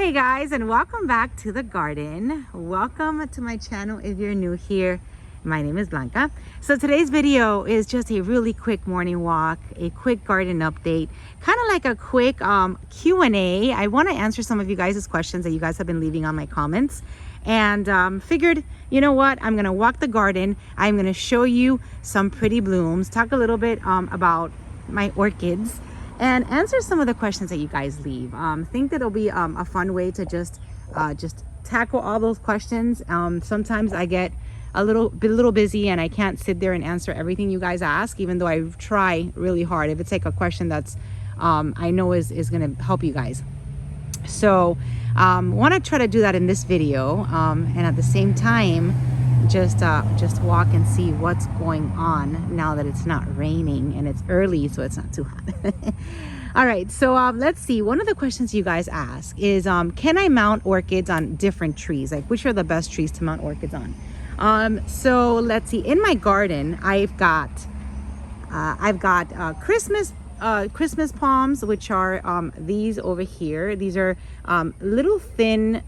Hey guys, and welcome back to the garden. Welcome to my channel if you're new here. My name is Blanca. So today's video is just a really quick morning walk, a quick garden update, kind of like a quick Q&A. I want to answer some of you guys' questions that you guys have been leaving on my comments, and figured, you know what, I'm gonna walk the garden. I'm gonna show you some pretty blooms, talk a little bit about my orchids, and answer some of the questions that you guys leave. Think that it'll be a fun way to just tackle all those questions. Sometimes I get a little busy and I can't sit there and answer everything you guys ask, even though I try really hard. If it's like a question that's I know is gonna help you guys. So want to try to do that in this video, and at the same time just walk and see what's going on now that it's not raining and it's early, so it's not too hot. All right, so let's see. One of the questions you guys ask is can I mount orchids on different trees? Like, which are the best trees to mount orchids on? So let's see. In my garden, I've got Christmas palms, which are these over here. These are little thin,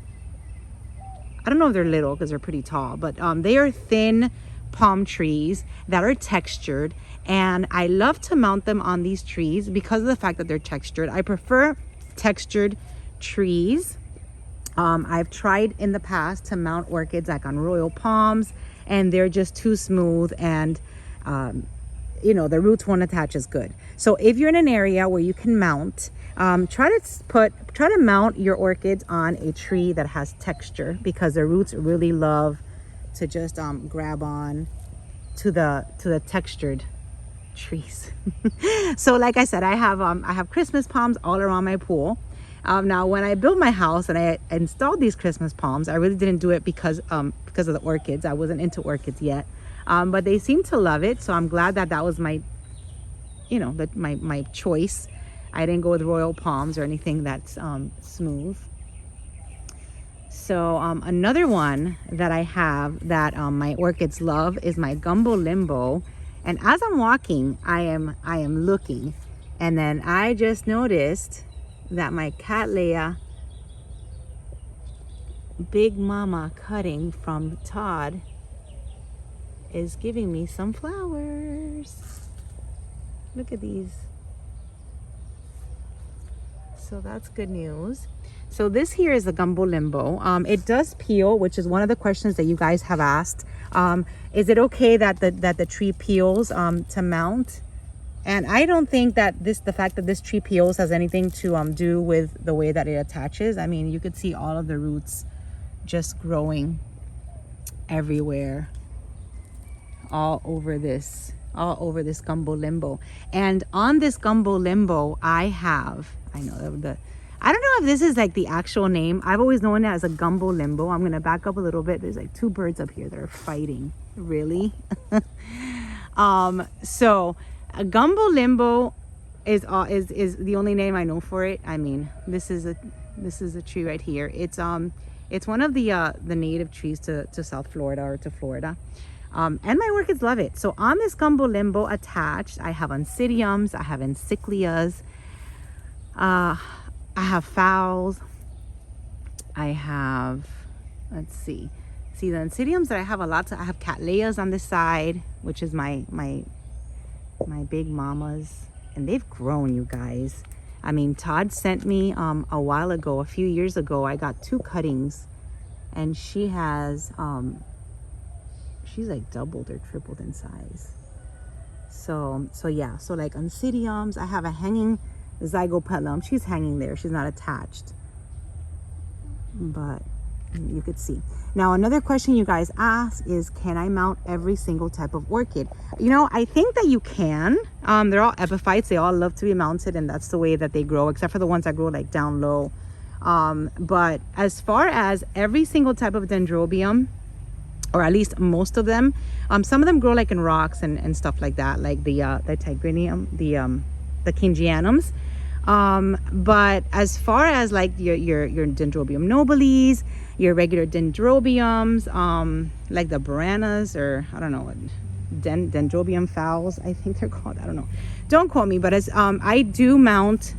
I don't know if they're little because they're pretty tall, but they are thin palm trees that are textured, and I love to mount them on these trees because of the fact that they're textured. I prefer textured trees. I've tried in the past to mount orchids like on royal palms, and they're just too smooth, and you know, the roots won't attach as good. So if you're in an area where you can mount, try to mount your orchids on a tree that has texture, because the roots really love to just grab on to the textured trees. So like I said, I have Christmas palms all around my pool. Now when I built my house and I installed these Christmas palms, I really didn't do it because of the orchids. I wasn't into orchids yet, but they seem to love it, so I'm glad that was my, you know, my choice. I didn't go with royal palms or anything that's smooth. So another one that I have that my orchids love is my Gumbo Limbo. And as I'm walking, I am looking, and then I just noticed that my Cattleya Big Mama cutting from Todd is giving me some flowers. Look at these. So that's good news. So this here is the Gumbo Limbo. It does peel, which is one of the questions that you guys have asked. Is it okay that the tree peels to mount? And I don't think that the fact that this tree peels has anything to do with the way that it attaches. I mean, you could see all of the roots just growing everywhere, all over this Gumbo Limbo. And on this Gumbo Limbo, I don't know if this is like the actual name. I've always known it as a Gumbo Limbo. I'm gonna back up a little bit. There's like two birds up here that are fighting. Really? So a Gumbo Limbo is the only name I know for it. I mean, this is a tree right here. It's one of the native trees to South Florida, or to Florida. And my orchids love it. So on this Gumbo Limbo attached, I have oncidiums, I have encyclias, I have phals, I have, let's see the oncidiums that I have I have Cattleyas on this side, which is my big mamas, and they've grown, you guys. I mean, Todd sent me a few years ago, I got 2 cuttings, and she has she's like doubled or tripled in size. So yeah, so like oncidiums, I have a hanging zygopetalum. She's hanging there, she's not attached, but you could see. Now another question you guys ask is, can I mount every single type of orchid? You know, I think that you can. They're all epiphytes, they all love to be mounted, and that's the way that they grow, except for the ones that grow like down low. But as far as every single type of dendrobium, or at least most of them, some of them grow like in rocks and stuff like that, like the tigrinium, the kingianums. But as far as like your Dendrobium nobilis, your regular dendrobiums, like the baranas, or I don't know what Dendrobium phals, I think they're called, I don't know, don't quote me, but as I do mount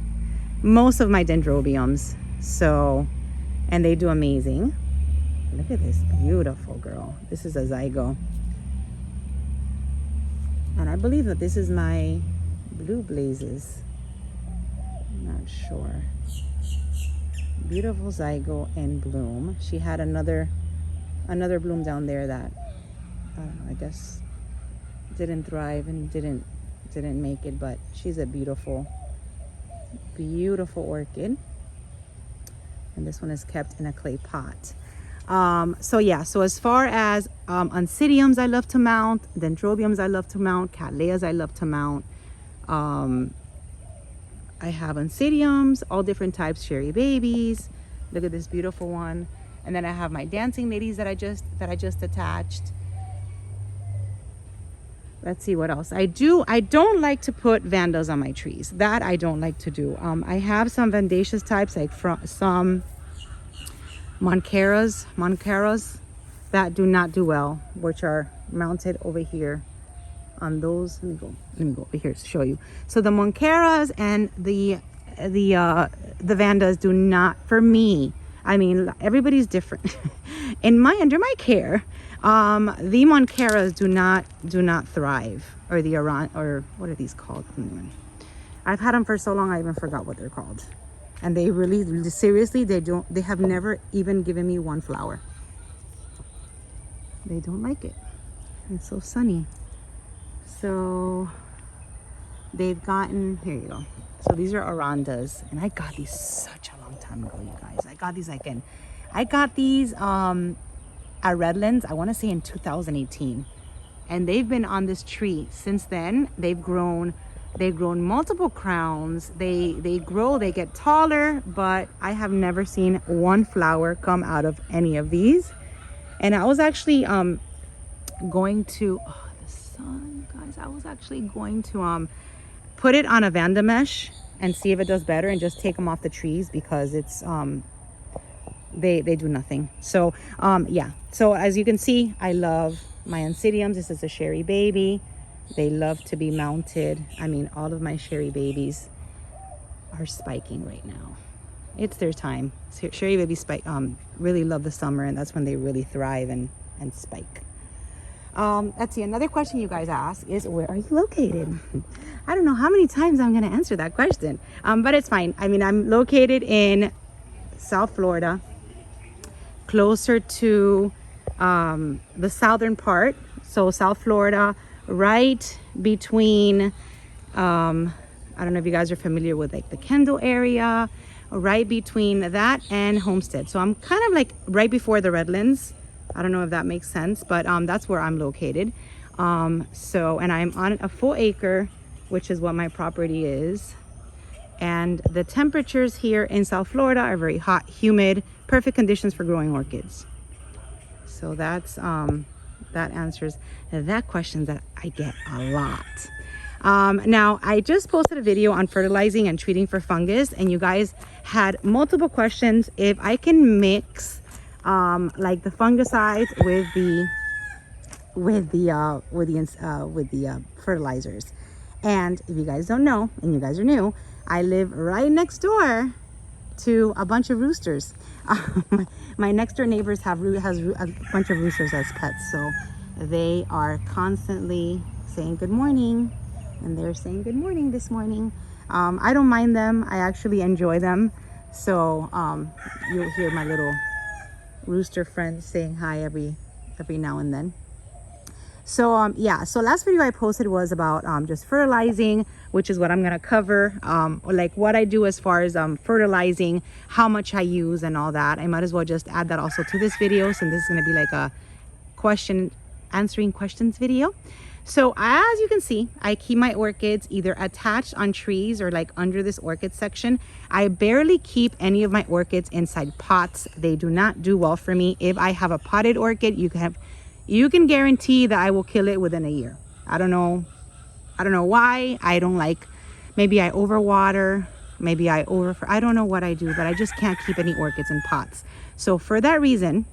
most of my dendrobiums. So and they do amazing. Look at this beautiful girl. This is a zygo. And I believe that this is my blue blazes. I'm not sure. Beautiful zygo in bloom. She had another bloom down there that I don't know, I guess didn't thrive and didn't make it, but she's a beautiful orchid. And this one is kept in a clay pot. So yeah, so as far as oncidiums I love to mount, dendrobiums I love to mount, cattleyas I love to mount. I have oncidiums, all different types, cherry babies. Look at this beautiful one. And then I have my dancing ladies that I just attached. Let's see what else. I don't like to put vandas on my trees. That I don't like to do. I have some vandaceous types, like some moncaras that do not do well, which are mounted over here on those. Let me go over here to show you. So the moncaras and the vandas do not, for me, I mean, everybody's different. Under my care, the moncaras do not thrive, or the or what are these called? I've had them for so long I even forgot what they're called. And they really seriously, they have never even given me one flower. They don't like it. It's so sunny. So they've gotten, here you go. So these are arandas, and I got these such a long time ago, you guys. I got these at Redlands, I want to say in 2018. And they've been on this tree since then. They've grown multiple crowns. They grow, they get taller, but I have never seen one flower come out of any of these. And I was actually going to, oh, the sun, guys. I was actually going to put it on a vanda mesh and see if it does better, and just take them off the trees, because it's they do nothing. So yeah, so as you can see, I love my oncidiums. This is a cherry baby. They love to be mounted. I mean, all of my cherry babies are spiking right now. It's their time. Cherry babies really love the summer, and that's when they really thrive and spike. Let's see, another question you guys ask is, where are you located? I don't know how many times I'm going to answer that question, but it's fine. I mean, I'm located in South Florida, closer to the southern part. So South Florida, right between, I don't know if you guys are familiar with like the Kendall area, right between that and Homestead. So I'm kind of like right before the Redlands. I don't know if that makes sense, but that's where I'm located. And I'm on a full acre, which is what my property is. And the temperatures here in South Florida are very hot, humid, perfect conditions for growing orchids. So that's that answers that question that I get a lot. Now, I just posted a video on fertilizing and treating for fungus, and you guys had multiple questions if I can mix like the fungicides with the fertilizers. And if you guys don't know, and you guys are new, I live right next door to a bunch of roosters. My next door neighbors has a bunch of roosters as pets, so they are constantly saying good morning, and they're saying good morning this morning. I don't mind them. I actually enjoy them. So you'll hear my little rooster friends saying hi every now and then. So yeah, so last video I posted was about just fertilizing, which is what I'm gonna cover, like what I do as far as fertilizing, how much I use and all that. I might as well just add that also to this video, since this is gonna be like a answering questions video. So as you can see, I keep my orchids either attached on trees or like under this orchid section. I barely keep any of my orchids inside pots. They do not do well for me. If I have a potted orchid, you can guarantee that I will kill it within a year. I don't know why. I don't like, maybe I overwater, maybe I don't know what I do, but I just can't keep any orchids in pots. So for that reason,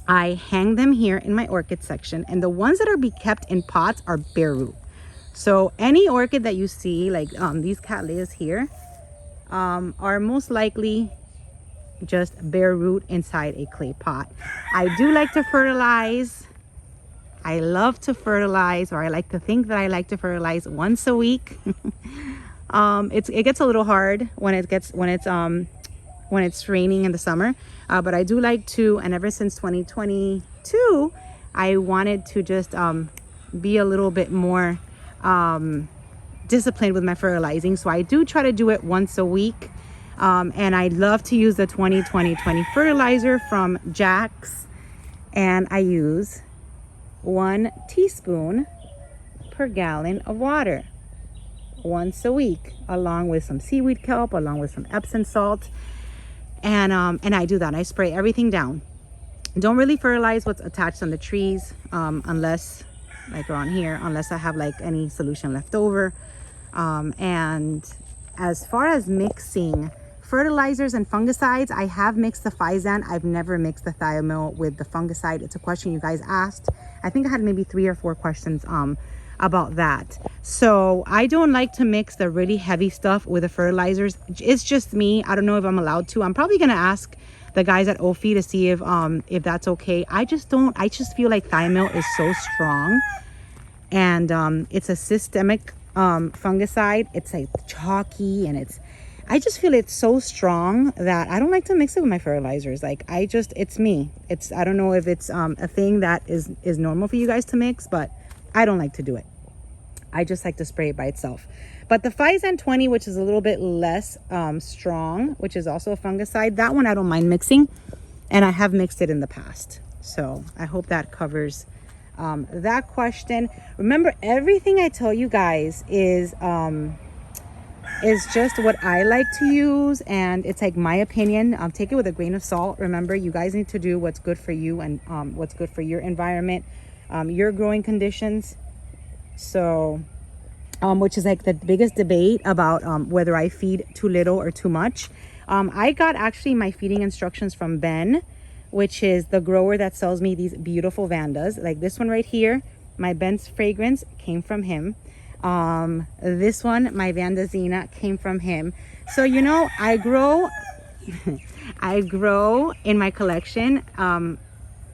I hang them here in my orchid section, and the ones that are be kept in pots are bare root. So any orchid that you see, like these cattleyas here, are most likely just bare root inside a clay pot. I do like to fertilize. I love to fertilize, or I like to think that I like to fertilize once a week. It gets a little hard when it's raining in the summer, but I do like to, and ever since 2022 I wanted to just be a little bit more disciplined with my fertilizing. So I do try to do it once a week, and I love to use the 20-20-20 fertilizer from Jack's, and I use 1 teaspoon per gallon of water once a week, along with some seaweed kelp, along with some Epsom salt. And I do that. I spray everything down. Don't really fertilize what's attached on the trees, unless, like around here, unless I have like any solution left over. And as far as mixing fertilizers and fungicides, I have mixed the Physan. I've never mixed the Thiamil with the fungicide. It's a question you guys asked. I think I had maybe 3 or 4 questions about that. So I don't like to mix the really heavy stuff with the fertilizers. It's just me. I don't know if I'm allowed to. I'm probably gonna ask the guys at OFI to see if that's okay. I just feel like Thiamil is so strong, and it's a systemic fungicide. It's like chalky, and I just feel it's so strong that I don't like to mix it with my fertilizers. Like it's me. I don't know if it's a thing that is normal for you guys to mix, but I don't like to do it. I just like to spray it by itself. But the Physan 20, which is a little bit less strong, which is also a fungicide, that one I don't mind mixing, and I have mixed it in the past. So I hope that covers that question. Remember, everything I tell you guys is just what I like to use, and it's like my opinion. Take it with a grain of salt. Remember, you guys need to do what's good for you and what's good for your environment, your growing conditions. So which is like the biggest debate about whether I feed too little or too much. I got actually my feeding instructions from Ben, which is the grower that sells me these beautiful Vandas. Like this one right here, my Ben's fragrance came from him. This one, my Vanda Zena, came from him. So, you know, I grow in my collection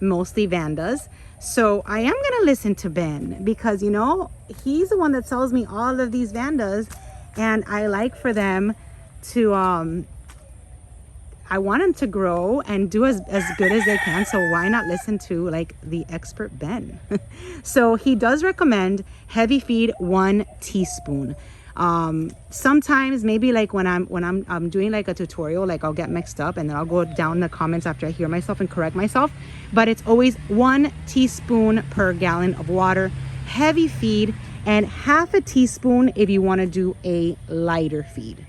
mostly Vandas. So I am gonna listen to Ben, because, you know, he's the one that sells me all of these Vandas, and I like for them to I want them to grow and do as good as they can. So why not listen to like the expert Ben? So he does recommend heavy feed 1 teaspoon. Sometimes maybe like when I'm doing like a tutorial, like I'll get mixed up and then I'll go down in the comments after I hear myself and correct myself. But it's always 1 teaspoon per gallon of water, heavy feed, and half a teaspoon if you want to do a lighter feed.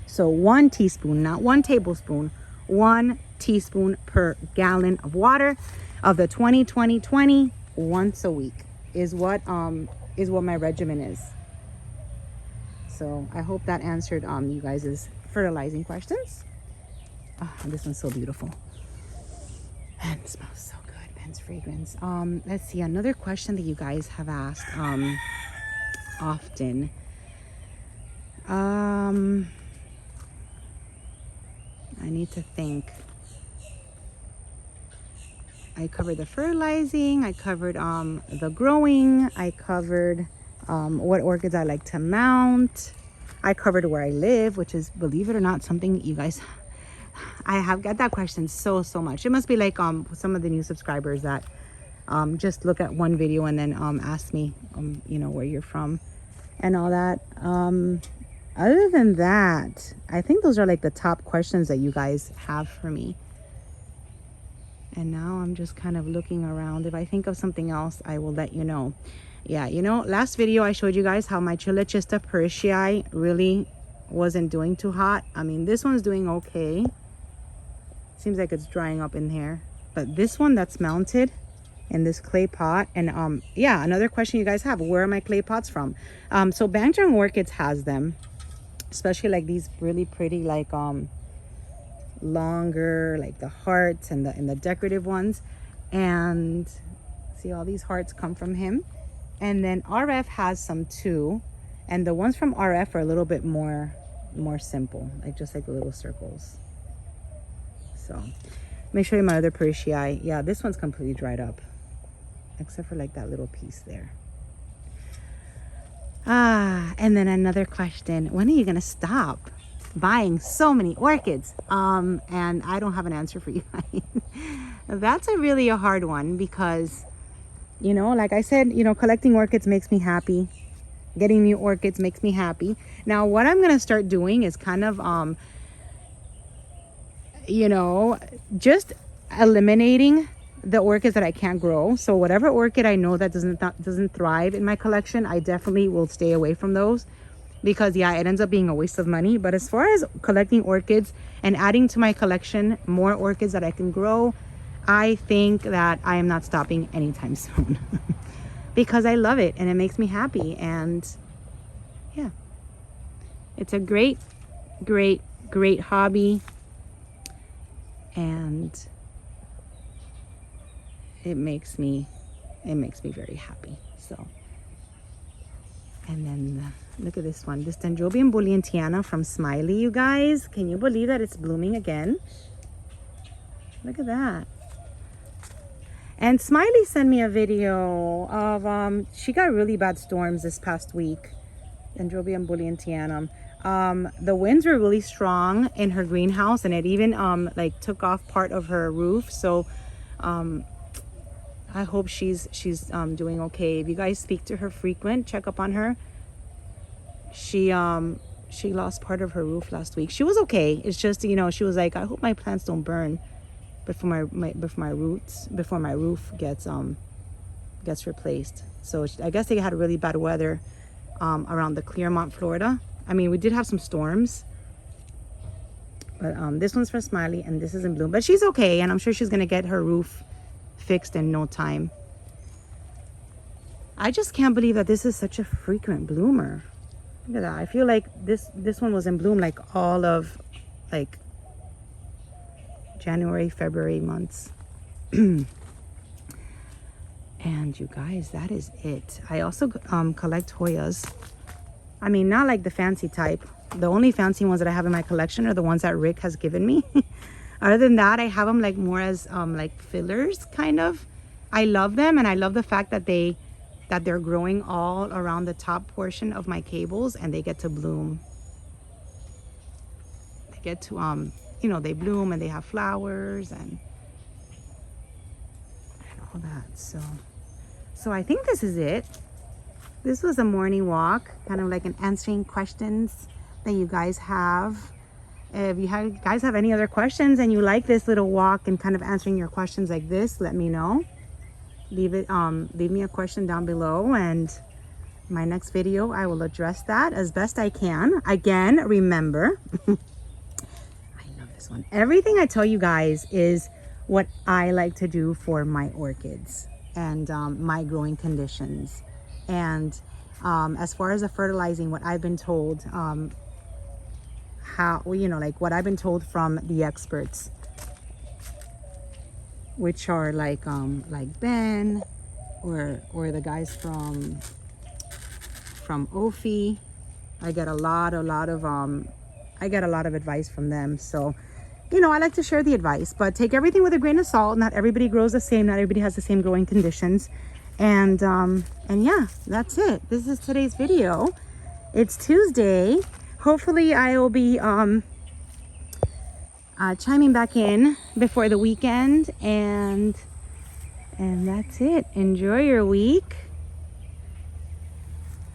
So 1 teaspoon, not 1 tablespoon, 1 teaspoon per gallon of water of the 20-20-20 once a week is what my regimen is. So I hope that answered you guys' fertilizing questions. Oh, this one's so beautiful. And it smells so good, Ben's fragrance. Let's see, another question that you guys have asked often. I need to think. I covered the fertilizing, I covered the growing, I covered what orchids I like to mount, I covered where I live, which is, believe it or not, something you guys, I have got that question so much. It must be like some of the new subscribers that just look at one video and then ask me you know, where you're from and all that. Other than that, I think those are like the top questions that you guys have for me. And now I'm just kind of looking around. If I think of something else, I will let you know. Yeah, you know, last video I showed you guys how my Chilachista Parishii really wasn't doing too hot. I mean, this one's doing okay. Seems like it's drying up in here. But this one that's mounted in this clay pot, and yeah, another question you guys have, where are my clay pots from? So Bangjang Orchids has them, especially like these really pretty, like longer, like the hearts and the decorative ones. And see, all these hearts come from him. And then RF has some too, and the ones from RF are a little bit more simple, like just like the little circles. So let me show you my other Parishii. Yeah, this one's completely dried up, except for like that little piece there. And then another question, when are you gonna stop buying so many orchids? And I don't have an answer for you. That's really a hard one, because you know, like I said, you know, collecting orchids makes me happy. Getting new orchids makes me happy. Now what I'm gonna start doing is kind of you know, just eliminating the orchids that I can't grow. So whatever orchid I know that doesn't thrive in my collection, I definitely will stay away from those, because yeah, it ends up being a waste of money. But as far as collecting orchids and adding to my collection more orchids that I can grow, I think that I am not stopping anytime soon. Because I love it and it makes me happy. And yeah, it's a great hobby, and it makes me very happy. So, and then look at this one, this Dendrobium bullientiana from Smiley. You guys, can you believe that it's blooming again? Look at that. And Smiley sent me a video of she got really bad storms this past week. Dendrobium bullientianum. The winds were really strong in her greenhouse, and it even like took off part of her roof. So I hope she's doing okay. If you guys speak to her frequent, check up on her. She lost part of her roof last week. She was okay. It's just, you know, she was like, I hope my plants don't burn before my roof gets replaced. So I guess they had really bad weather around the Clearmont, Florida. I mean, we did have some storms, but this one's for Smiley, and this is in bloom. But she's okay, and I'm sure she's gonna get her roof fixed in no time. I just can't believe that this is such a frequent bloomer. Look at that. I feel like this one was in bloom like all of like January, February months. And you guys, that is it. I also collect Hoyas. I mean, not like the fancy type. The only fancy ones that I have in my collection are the ones that Rick has given me. Other than that, I have them like more as like fillers, kind of. I love them, and I love the fact that they're growing all around the top portion of my cables, and they get to bloom. They get to you know, they bloom and they have flowers and all that. So I think this is it. This was a morning walk, kind of like an answering questions that you guys have. If you guys have any other questions and you like this little walk and kind of answering your questions like this, let me know. Leave me a question down below, and my next video I will address that as best I can. Again, remember, I love this one. Everything I tell you guys is what I like to do for my orchids and my growing conditions. And as far as the fertilizing, what I've been told, how, you know, like what I've been told from the experts, which are like Ben or the guys from Ophi. I get a lot of advice from them. So, you know, I like to share the advice, but take everything with a grain of salt. Not everybody grows the same. Not everybody has the same growing conditions. And yeah, that's it. This is today's video. It's Tuesday. Hopefully I will be chiming back in before the weekend, and that's it. Enjoy your week.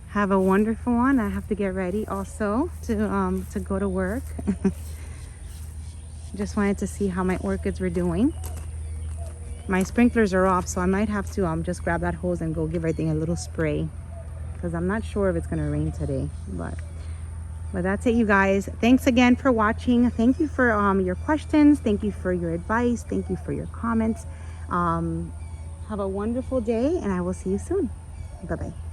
Have a wonderful one. I have to get ready also to go to work. Just wanted to see how my orchids were doing. My sprinklers are off, so I might have to just grab that hose and go give everything a little spray, because I'm not sure if it's gonna rain today. But that's it, you guys. Thanks again for watching. Thank you for your questions. Thank you for your advice. Thank you for your comments. Have a wonderful day, and I will see you soon. Bye-bye.